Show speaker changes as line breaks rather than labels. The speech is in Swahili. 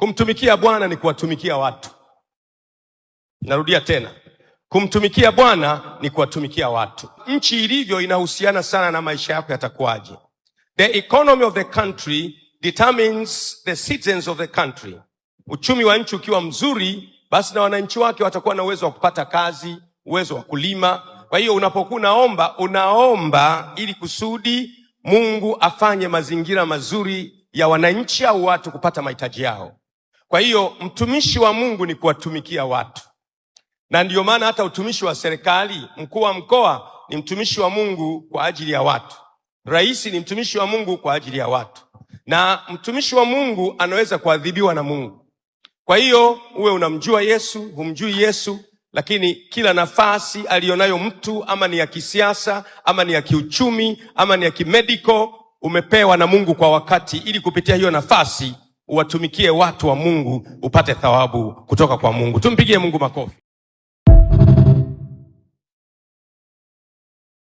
Kumtumikia Bwana ni kuwatumikia watu. Narudia tena. Kumtumikia Bwana ni kuwatumikia watu. Nchi ilivyo inahusiana sana na maisha yako yatakuwaje. The economy of the country determines the citizens of the country. Uchumi wa nchi ukiwa mzuri, basi na wananchi wake watakuwa na uwezo wa kupata kazi, uwezo wa kulima. Kwa hiyo unapokuwa unaomba ili kusudi Mungu afanye mazingira mazuri ya wananchi au watu kupata mahitaji yao. Kwa hiyo mtumishi wa Mungu ni kuwatumikia watu. Na ndiyo maana hata utumishi wa serikali, mkuu wa mkoa ni mtumishi wa Mungu kwa ajili ya watu. Rais ni mtumishi wa Mungu kwa ajili ya watu. Na mtumishi wa Mungu anaweza kuadhibiwa na Mungu. Kwa hiyo uwe unamjua Yesu, humjui Yesu, lakini kila nafasi alionayo mtu, ama ni ya kisiasa, ama ni ya kiuchumi, ama ni ya kimedical, umepewa na Mungu kwa wakati, ili kupitia hiyo nafasi uwatumikie watu wa Mungu, upate thawabu kutoka kwa Mungu. Tumpigie Mungu makofi.